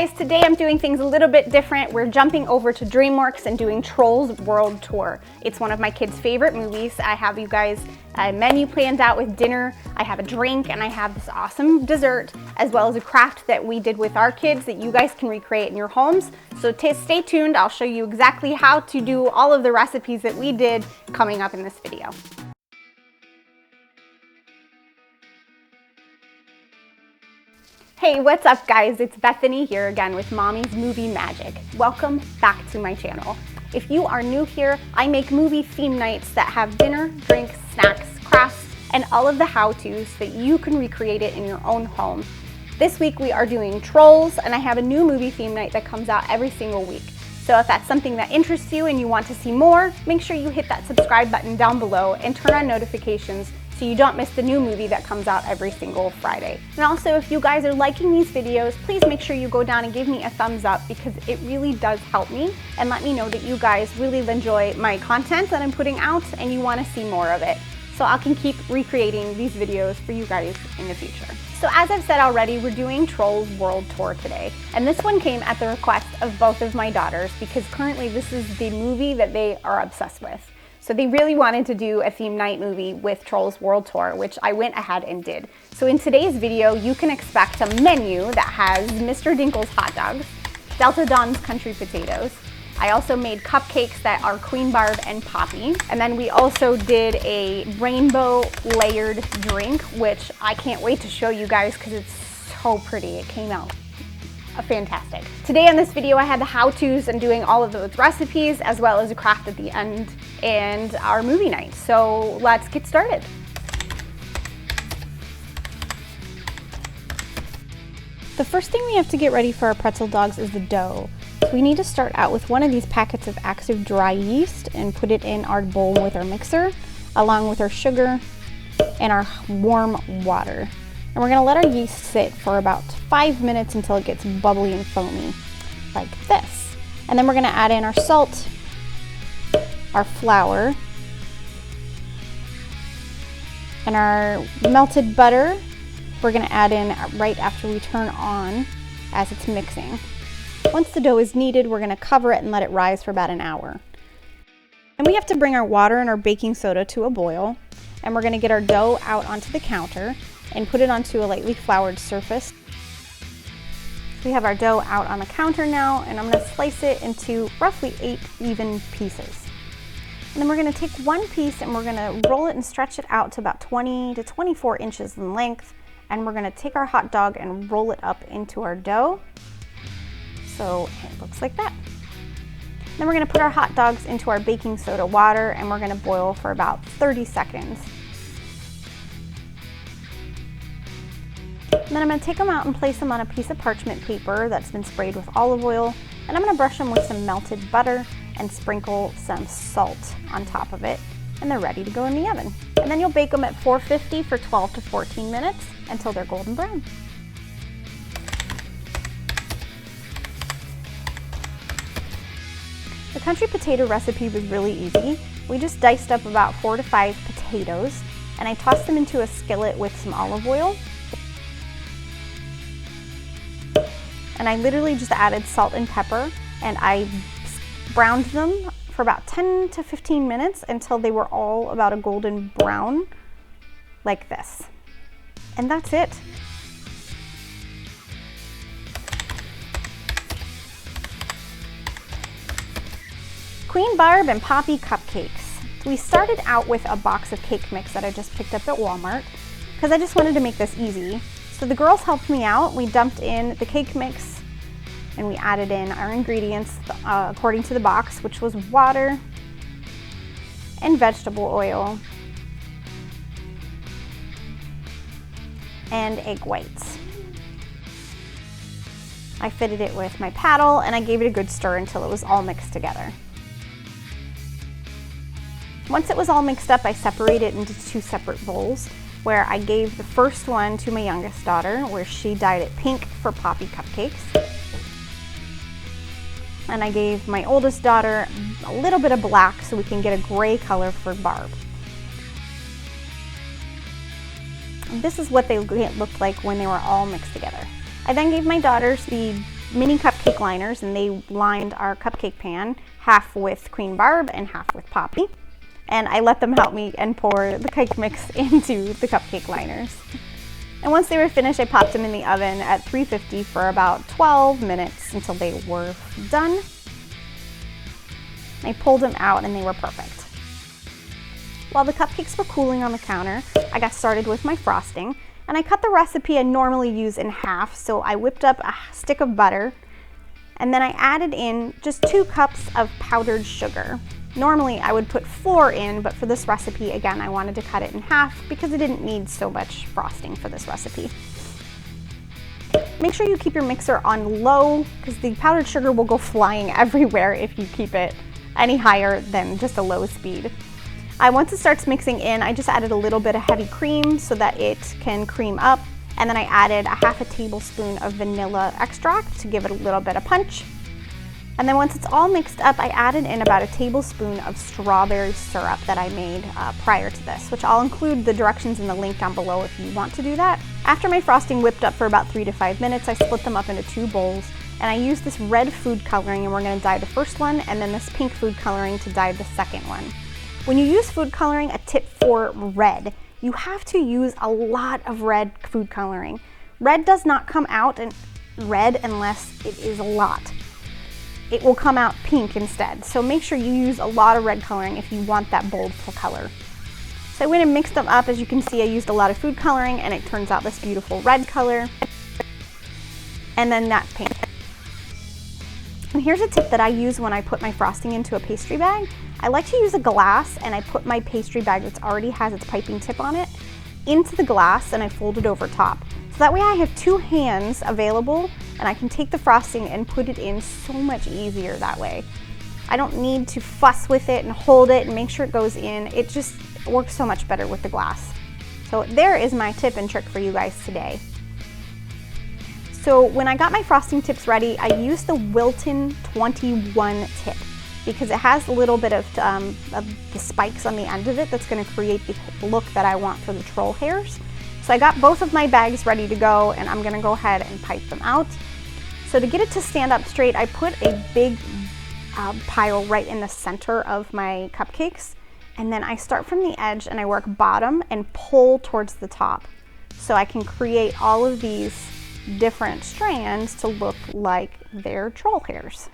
guys, today I'm doing things a little bit different. We're jumping over to DreamWorks and doing Trolls World Tour. It's one of my kids' favorite movies. I have you guys a menu planned out with dinner. I have a drink and I have this awesome dessert, as well as a craft that we did with our kids that you guys can recreate in your homes. So stay tuned. I'll show you exactly how to do all of the recipes that we did coming up in this video. Hey, what's up guys? It's Bethany here again with Mommy's Movie Magic. Welcome back to my channel. If you are new here, I make movie theme nights that have dinner, drinks, snacks, crafts, and all of the how-tos that you can recreate it in your own home. This week we are doing Trolls, and I have a new movie theme night that comes out every single week. So if that's something that interests you and you want to see more, make sure you hit that subscribe button down below and turn on notifications so you don't miss the new movie that comes out every single Friday. And also, if you guys are liking these videos, please make sure you go down and give me a thumbs up because it really does help me and let me know that you guys really enjoy my content that I'm putting out and you want to see more of it. So I can keep recreating these videos for you guys in the future. So as I've said already, we're doing Trolls World Tour today. And this one came at the request of both of my daughters because currently this is the movie that they are obsessed with. So they really wanted to do a theme night movie with Trolls World Tour, which I went ahead and did. So in today's video, you can expect a menu that has Mr. Dinkles Hot Dogs, Delta Dawn's Country Potatoes. I also made cupcakes that are Queen Barb and Poppy. And then we also did a rainbow layered drink, which I can't wait to show you guys because it's so pretty. It came out fantastic. Today on this video, I had the how-tos and doing all of those recipes, as well as a craft at the end and our movie night. So let's get started. The first thing we have to get ready for our pretzel dogs is the dough. So we need to start out with one of these packets of active dry yeast and put it in our bowl with our mixer, along with our sugar and our warm water. And we're gonna let our yeast sit for about 5 minutes until it gets bubbly and foamy, like this. And then we're gonna add in our salt, our flour, and our melted butter. We're gonna add in right after we turn on as it's mixing. Once the dough is kneaded, we're gonna cover it and let it rise for about an hour. And we have to bring our water and our baking soda to a boil, and we're gonna get our dough out onto the counter and put it onto a lightly floured surface. We have our dough out on the counter now, and I'm gonna slice it into roughly 8 even pieces. And then we're gonna take one piece and we're gonna roll it and stretch it out to about 20 to 24 inches in length. And we're gonna take our hot dog and roll it up into our dough. So it looks like that. Then we're gonna put our hot dogs into our baking soda water and we're gonna boil for about 30 seconds. And then I'm gonna take them out and place them on a piece of parchment paper that's been sprayed with olive oil. And I'm gonna brush them with some melted butter and sprinkle some salt on top of it. And they're ready to go in the oven. And then you'll bake them at 450 for 12 to 14 minutes until they're golden brown. The country potato recipe was really easy. We just diced up about 4 to 5 potatoes and I tossed them into a skillet with some olive oil. And I literally just added salt and pepper and I browned them for about 10 to 15 minutes until they were all about a golden brown, like this. And that's it. Queen Barb and Poppy cupcakes. We started out with a box of cake mix that I just picked up at Walmart because I just wanted to make this easy. So the girls helped me out. We dumped in the cake mix and we added in our ingredients according to the box, which was water and vegetable oil and egg whites. I fitted it with my paddle and I gave it a good stir until it was all mixed together. Once it was all mixed up, I separated it into 2 separate bowls where I gave the first one to my youngest daughter, where she dyed it pink for Poppy cupcakes. And I gave my oldest daughter a little bit of black so we can get a gray color for Barb. And this is what they looked like when they were all mixed together. I then gave my daughters the mini cupcake liners, and they lined our cupcake pan, half with Queen Barb and half with Poppy. And I let them help me and pour the cake mix into the cupcake liners. And once they were finished, I popped them in the oven at 350 for about 12 minutes until they were done. I pulled them out and they were perfect. While the cupcakes were cooling on the counter, I got started with my frosting, and I cut the recipe I normally use in half. So I whipped up a stick of butter, and then I added in just 2 cups of powdered sugar. Normally I would put 4 in, but for this recipe, again, I wanted to cut it in half because I didn't need so much frosting for this recipe. Make sure you keep your mixer on low because the powdered sugar will go flying everywhere if you keep it any higher than just a low speed. Once it starts mixing in, I just added a little bit of heavy cream so that it can cream up, and then I added a half a tablespoon of vanilla extract to give it a little bit of punch. And then once it's all mixed up, I added in about a tablespoon of strawberry syrup that I made prior to this, which I'll include the directions in the link down below if you want to do that. After my frosting whipped up for about 3 to 5 minutes, I split them up into 2 bowls, and I used this red food coloring, and we're going to dye the first one, and then this pink food coloring to dye the second one. When you use food coloring, a tip for red, you have to use a lot of red food coloring. Red does not come out in red unless it is a lot. It will come out pink instead. So make sure you use a lot of red coloring if you want that bold color. So I went and mixed them up. As you can see, I used a lot of food coloring and it turns out this beautiful red color. And then that pink. And here's a tip that I use when I put my frosting into a pastry bag. I like to use a glass, and I put my pastry bag that already has its piping tip on it into the glass, and I fold it over top. So that way I have 2 hands available, and I can take the frosting and put it in so much easier that way. I don't need to fuss with it and hold it and make sure it goes in. It just works so much better with the glass. So there is my tip and trick for you guys today. So when I got my frosting tips ready, I used the Wilton 21 tip because it has a little bit of the spikes on the end of it that's going to create the look that I want for the troll hairs. So I got both of my bags ready to go, and I'm going to go ahead and pipe them out. So to get it to stand up straight, I put a big pile right in the center of my cupcakes, and then I start from the edge and I work bottom and pull towards the top. So I can create all of these different strands to look like they're troll hairs.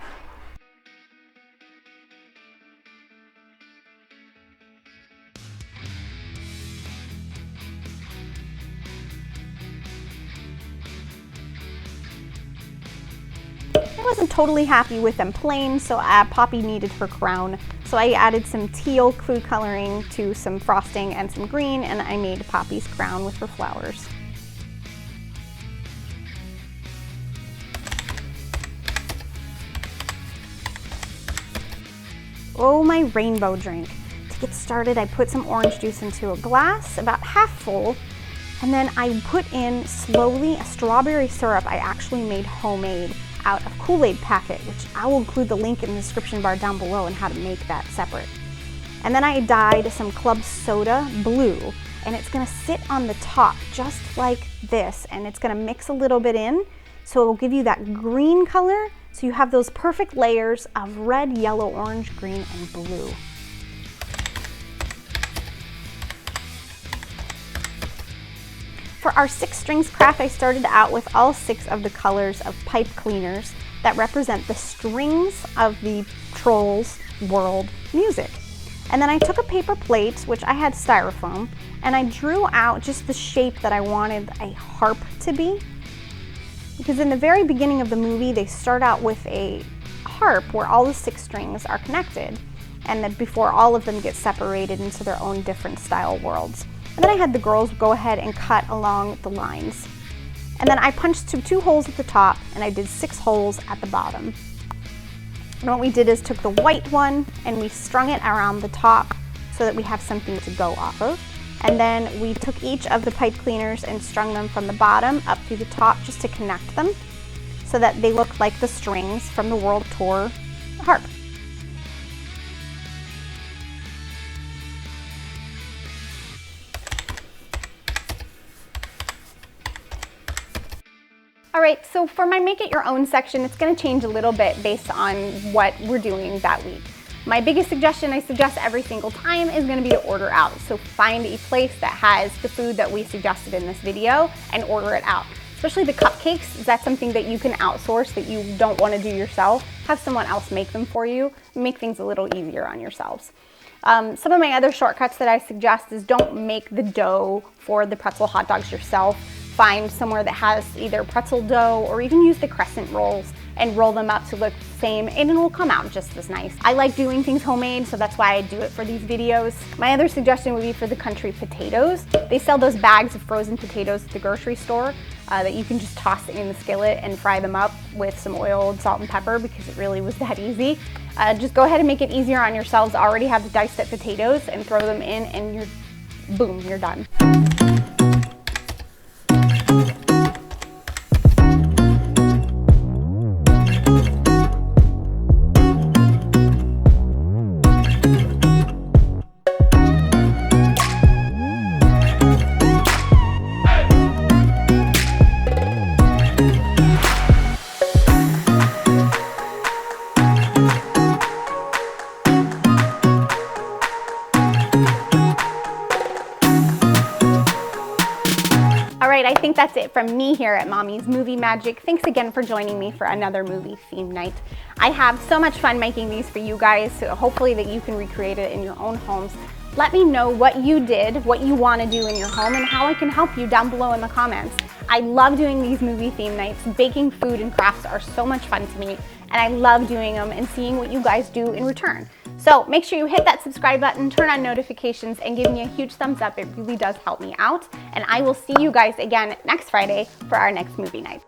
I wasn't totally happy with them plain, so Poppy needed her crown. So I added some teal food coloring to some frosting and some green, and I made Poppy's crown with her flowers. Oh, my rainbow drink. To get started, I put some orange juice into a glass, about half full, and then I put in slowly a strawberry syrup I actually made homemade out of Kool-Aid packet, which I will include the link in the description bar down below and how to make that separate. And then I dyed some club soda blue, and it's gonna sit on the top just like this, and it's gonna mix a little bit in, so it will give you that green color, so you have those perfect layers of red, yellow, orange, green, and blue. For our 6 strings craft, I started out with all 6 of the colors of pipe cleaners that represent the strings of the Trolls World music. And then I took a paper plate, which I had styrofoam, and I drew out just the shape that I wanted a harp to be. Because in the very beginning of the movie, they start out with a harp where all the 6 strings are connected, and then before all of them get separated into their own different style worlds. And then I had the girls go ahead and cut along the lines. And then I punched 2 holes at the top, and I did 6 holes at the bottom. And what we did is took the white one and we strung it around the top so that we have something to go off of. And then we took each of the pipe cleaners and strung them from the bottom up through the top just to connect them so that they look like the strings from the World Tour harp. All right, so for my make it your own section, it's gonna change a little bit based on what we're doing that week. My biggest suggestion I suggest every single time is gonna be to order out. So find a place that has the food that we suggested in this video and order it out. Especially the cupcakes, is that something that you can outsource that you don't wanna do yourself? Have someone else make them for you, make things a little easier on yourselves. Some of my other shortcuts that I suggest is don't make the dough for the pretzel hot dogs yourself. Find somewhere that has either pretzel dough or even use the crescent rolls and roll them up to look the same, and it will come out just as nice. I like doing things homemade, so that's why I do it for these videos. My other suggestion would be for the country potatoes. They sell those bags of frozen potatoes at the grocery store that you can just toss in the skillet and fry them up with some oil, salt, and pepper, because it really was that easy. Just go ahead and make it easier on yourselves. Already have the diced up potatoes and throw them in, and you're done. All right, I think that's it from me here at Mommy's Movie Magic. Thanks again for joining me for another movie theme night. I have so much fun making these for you guys, so hopefully that you can recreate it in your own homes. Let me know what you did, what you want to do in your home, and how I can help you down below in the comments. I love doing these movie theme nights. Baking food and crafts are so much fun to me, and I love doing them and seeing what you guys do in return. So make sure you hit that subscribe button, turn on notifications, and give me a huge thumbs up. It really does help me out. And I will see you guys again next Friday for our next movie night.